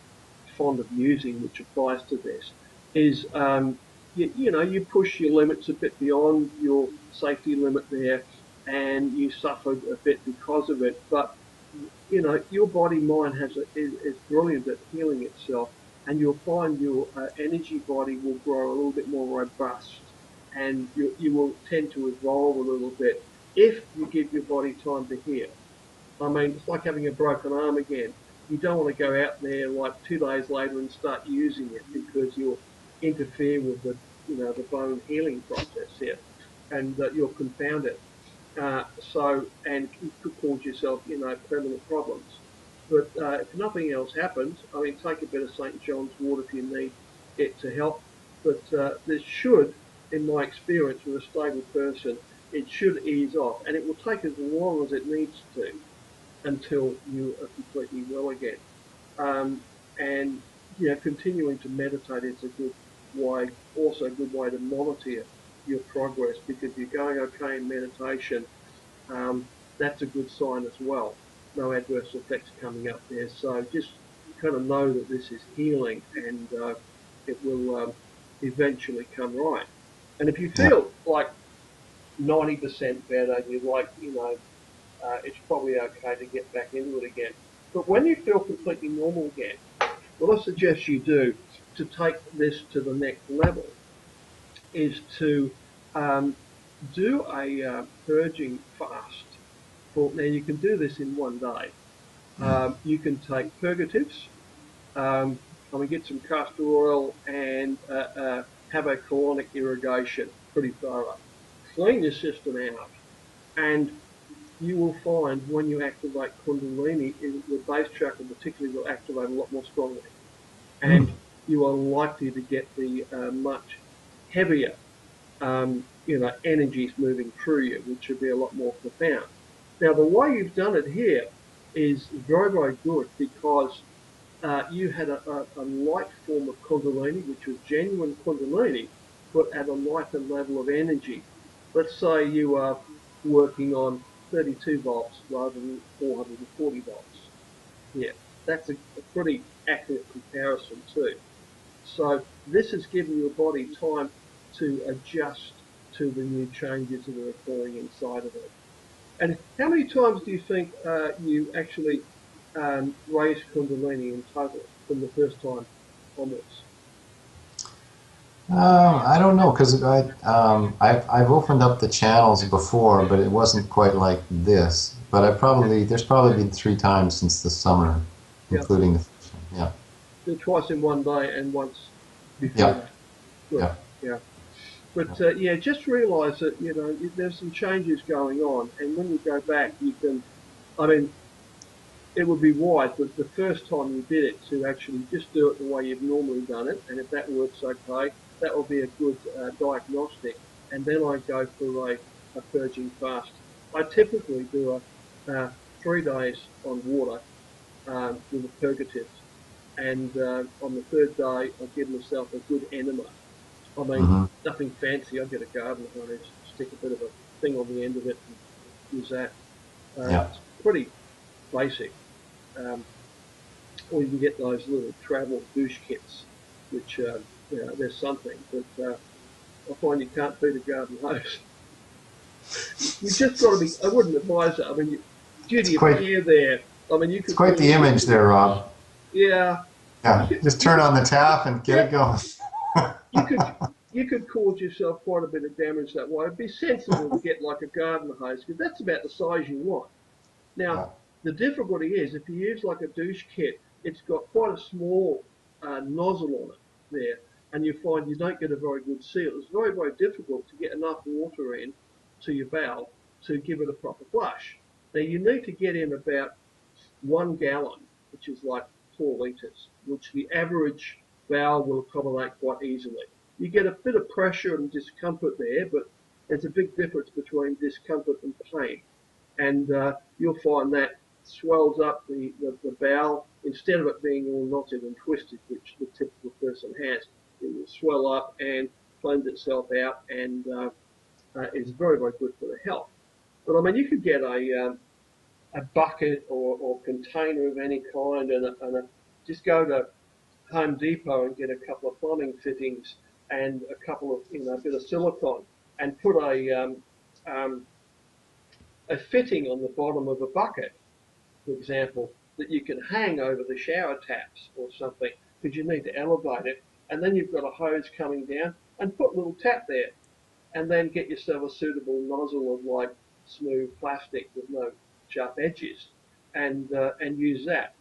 fond of using, which applies to this, is you push your limits a bit beyond your safety limit there, and you suffer a bit because of it. But your body mind is brilliant at healing itself, and you'll find your energy body will grow a little bit more robust, and you will tend to evolve a little bit if you give your body time to heal. I mean, it's like having a broken arm again. You don't want to go out there like 2 days later and start using it because you'll interfere with the bone healing process here, and you'll confound it. And you could cause yourself, permanent problems. But if nothing else happens, I mean, take a bit of St. John's water if you need it to help. But this should, in my experience with a stable person, it should ease off, and it will take as long as it needs to until you are completely well again. And continuing to meditate is a good way, also a good way to monitor your progress, because if you're going okay in meditation, that's a good sign as well. No adverse effects coming up there. So just kind of know that this is healing, and it will eventually come right. And if you Yeah. feel like 90% better, you're like, it's probably okay to get back into it again. But when you feel completely normal again, what I suggest you do to take this to the next level is to um, do a purging fast. Now you can do this in one day. You can take purgatives. I mean, get some castor oil and have a colonic irrigation, pretty thorough. Clean your system out, and you will find when you activate Kundalini, the base chakra particularly will activate a lot more strongly, and you are likely to get the much heavier, energies moving through you, which would be a lot more profound. Now, the way you've done it here is very, very good because you had a light form of Kundalini, which was genuine Kundalini, but at a lighter level of energy. Let's say you are working on 32 volts rather than 440 volts. Yeah, that's a pretty accurate comparison too. So this has given your body time to adjust to the new changes that are occurring inside of it. And how many times do you think you actually raised Kundalini in total from the first time? onwards? I don't know because I've opened up the channels before, but it wasn't quite like this. But there's probably been 3 times since the summer, Yeah, including the first one. Yeah, do twice in one day and once before yeah, that. Good. yeah. Yeah. But yeah, just realise that there's some changes going on, and when you go back, you can. I mean, it would be wise, but the first time you did it, to actually just do it the way you've normally done it, and if that works okay, that will be a good diagnostic. And then I go for a purging fast. I typically do a 3 days on water with the purgatives, and on the third day I give myself a good enema. I mean, Hmm. nothing fancy. I get a garden hose, stick a bit of a thing on the end of it, and use that. Yeah. It's pretty basic. Um, or you can get those little travel douche kits, which there's something, but I find you can't beat a garden hose. You just got to be. I wouldn't advise it. I mean, It's duty of quite care there. I mean, you it's could quite the cause image there, Rob. yeah, you Yeah, could just you turn could on the tap and get yeah it going. you could you could cause yourself quite a bit of damage that way. It'd be sensible to get like a garden hose because that's about the size you want. Now, Yeah. the difficulty is if you use like a douche kit, it's got quite a small nozzle on it there, and you find you don't get a very good seal. It's very, very difficult to get enough water in to your valve to give it a proper flush. Now, you need to get in about 1 gallon, which is like 4 litres, which the average valve will accommodate quite easily. You get a bit of pressure and discomfort there, but there's a big difference between discomfort and pain, and you'll find that swells up the bowel instead of it being all knotted and twisted, which the typical person has. It will swell up and cleanse itself out, and is very, very good for the health. But I mean, you could get a bucket or container of any kind, just go to Home Depot and get a couple of plumbing fittings and a couple of a bit of silicone, and put um, a fitting on the bottom of a bucket, for example, that you can hang over the shower taps or something, because you need to elevate it. And then you've got a hose coming down, and put a little tap there, and then get yourself a suitable nozzle of like smooth plastic with no sharp edges, and use that.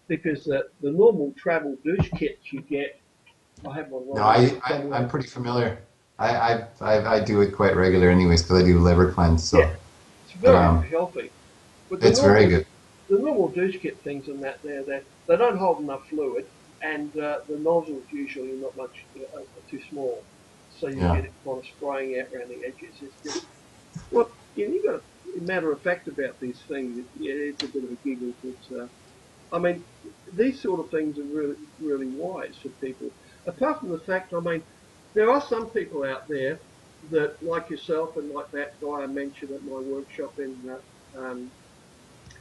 Because the normal travel douche kits you get, I have one No, right here somewhere. I'm pretty familiar. I do it quite regular anyways because I do liver cleanse. Yeah, So, it's but very healthy. But it's very good. the normal douche kit things and that they don't hold enough fluid, and the nozzle's usually not much too small, so you Yeah. get it kind of spraying out around the edges. It's just well, you got a matter of fact about these things. Yeah, it's a bit of a giggle, but I mean, these sort of things are really really wise for people. Apart from the fact, I mean, there are some people out there that, like yourself and like that guy I mentioned at my workshop in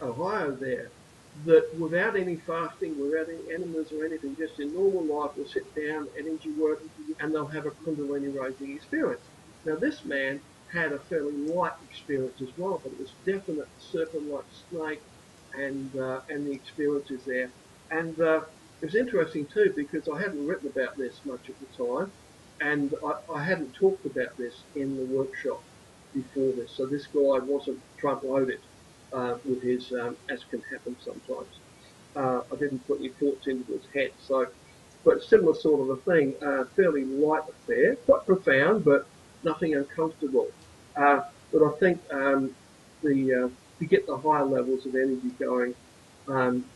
Ohio there, that without any fasting, without any enemas or anything, just in normal life will sit down, energy work, and they'll have a Kundalini raising experience. Now this man had a fairly light experience as well, but it was definite serpent-like snake, and the experiences there. And it was interesting too because I hadn't written about this much at the time, and I hadn't talked about this in the workshop before this. So this guy wasn't front loaded with his, as can happen sometimes. I didn't put any thoughts into his head. So, but similar sort of a thing, fairly light affair, quite profound, but nothing uncomfortable. But I think to get the higher levels of energy going,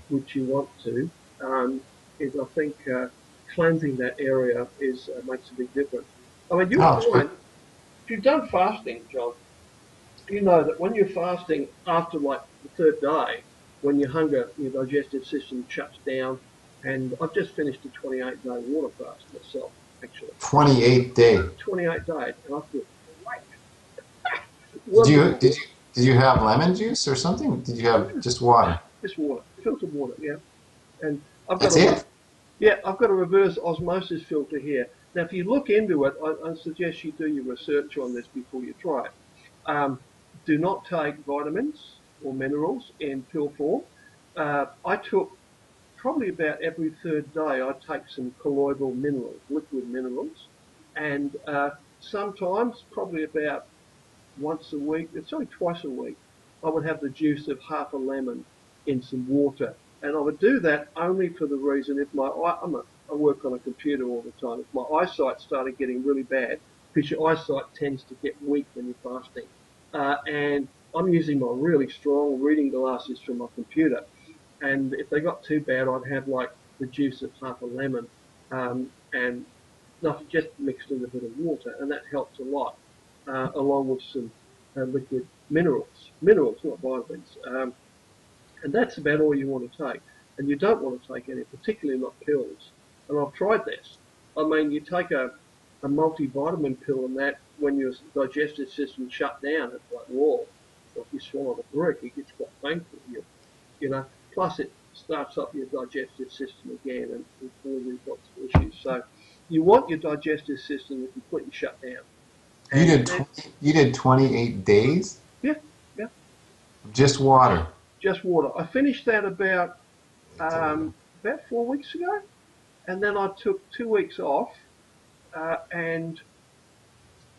which you want to, is I think cleansing that area is makes a big difference. I mean, you'll Oh, it's find good. if you've done fasting, John, you know that when you're fasting after like the third day, when your hunger, your digestive system shuts down, and I've just finished a 28-day water fast myself, actually. 28th day. 28 days, and I feel great. Did you Wonderful. did you did you have lemon juice or something? Did you have just water? Just water, filtered water, yeah. And I've got That's a it? yeah, I've got a reverse osmosis filter here. Now, if you look into it, I suggest you do your research on this before you try it. Do not take vitamins or minerals in pill form. I took probably about every third day I take some colloidal minerals, liquid minerals, and sometimes probably about once a week, it's only twice a week, I would have the juice of half a lemon in some water. And I would do that only for the reason if I work on a computer all the time. If my eyesight started getting really bad, because your eyesight tends to get weak when you're fasting, and I'm using my really strong reading glasses for my computer, and if they got too bad, I'd have like the juice of half a lemon, and nothing, just mixed in a bit of water, and that helps a lot, along with some liquid minerals, not vitamins. And that's about all you want to take. And you don't want to take any, particularly not pills. And I've tried this. I mean, you take a multivitamin pill and that, when your digestive system shut down, it's like, whoa, like you swallow a brick, it gets quite painful. You know, plus it starts up your digestive system again and causes lots of issues. So you want your digestive system to completely shut down. And You did 28 days? yeah, yeah, Just water. just water. I finished that about 4 weeks ago, and then I took 2 weeks off, and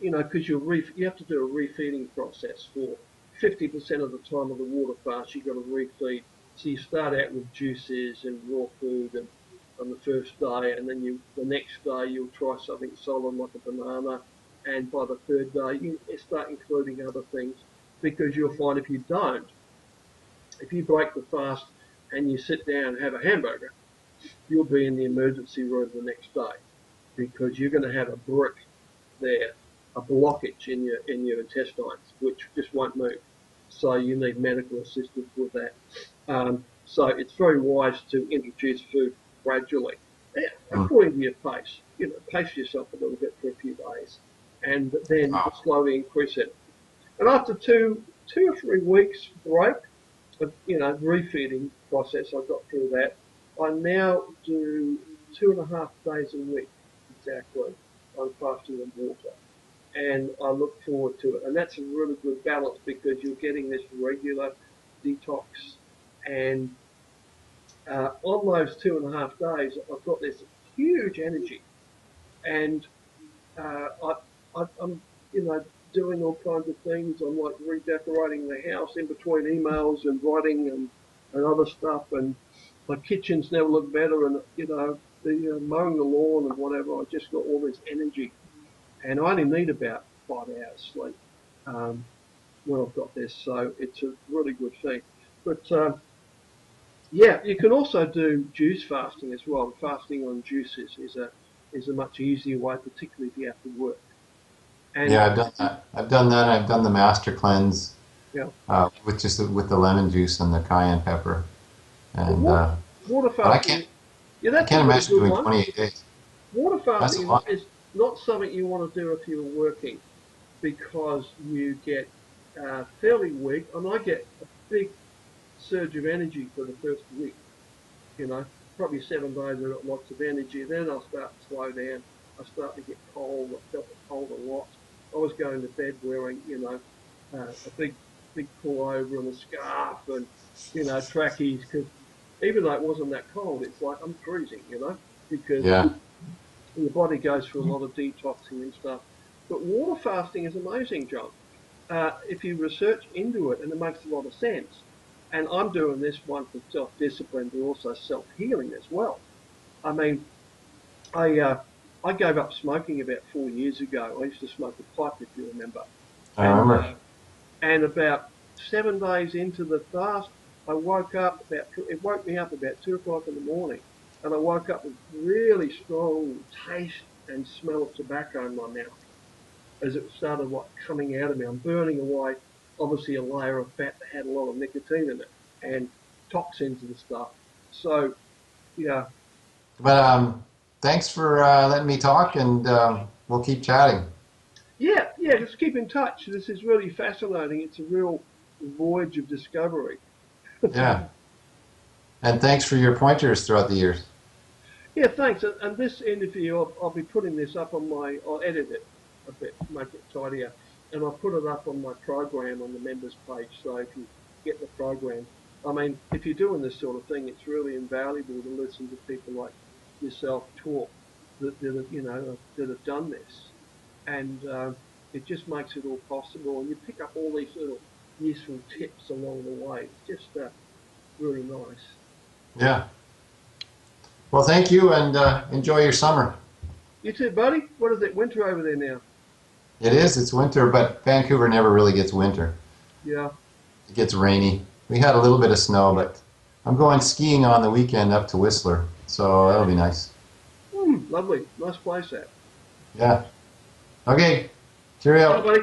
because you have to do a refeeding process for 50% of the time of the water fast. You've got to refeed. So you start out with juices and raw food, and on the first day, and then the next day you'll try something solid like a banana, and by the third day you start including other things, because you'll find if you break the fast and you sit down and have a hamburger, you'll be in the emergency room the next day, because you're going to have a brick there, a blockage in your intestines, which just won't move. So you need medical assistance with that. So it's very wise to introduce food gradually, according to your pace. Pace yourself a little bit for a few days, and then slowly increase it. And after two or 3 weeks break, refeeding process, I got through that. I now do 2.5 days a week exactly. I'm fasting on water, and I look forward to it. And that's a really good balance, because you're getting this regular detox, and on those 2.5 days, I've got this huge energy, and I'm doing all kinds of things. I'm like redecorating the house in between emails and writing and other stuff, and my kitchen's never looked better, and the mowing the lawn and whatever. I just got all this energy, and I only need about 5 hours sleep when I've got this, so it's a really good thing. But yeah, you can also do juice fasting as well. Fasting on juices is a much easier way, particularly if you have to work. And Yeah, I've done that. I've done that. I've done the master cleanse yeah, with the lemon juice and the cayenne pepper, and water but fasting. Yeah, I that's a can't really imagine good doing one. 28 days. Water That's a fasting lot. is not something you want to do if you're working, because you get fairly weak. And I get a big surge of energy for the first week. Probably 7 days I got lots of energy. Then I'll start to slow down. I start to get cold. I felt the cold a lot. I was going to bed wearing, a big pullover and a scarf and, trackies, because even though it wasn't that cold, it's like I'm freezing, because Yeah. your body goes through a lot of detoxing and stuff. But water fasting is amazing, John. If you research into it, and it makes a lot of sense. And I'm doing this one for self-discipline, but also self-healing as well. I mean, I gave up smoking about 4 years ago. I used to smoke a pipe, if you remember. I And remember. and about 7 days into the fast, I woke up it woke me up about 2 o'clock in the morning, and I woke up with really strong taste and smell of tobacco in my mouth as it started coming out of me. I'm burning away, obviously, a layer of fat that had a lot of nicotine in it and toxins and stuff. So yeah, But thanks for letting me talk, and we'll keep chatting. yeah. Let's keep in touch. This is really fascinating. It's a real voyage of discovery. Yeah. And thanks for your pointers throughout the years. Yeah, thanks. And this interview, I'll be putting this up on I'll edit it a bit, make it tidier, and I'll put it up on my program on the members page. So if you get the program, I mean, if you're doing this sort of thing, it's really invaluable to listen to people like yourself talk that have, you know, that have done this, and it just makes it all possible. And you pick up all these little useful tips along the way. It's just really nice. Yeah. Well, thank you, and enjoy your summer. You too, buddy. What is it? Winter over there now? It is. It's winter, but Vancouver never really gets winter. Yeah. It gets rainy. We had a little bit of snow, but I'm going skiing on the weekend up to Whistler, so that'll be nice. Lovely. Nice place that. Yeah. Okay. Bye, Cheerio. buddy.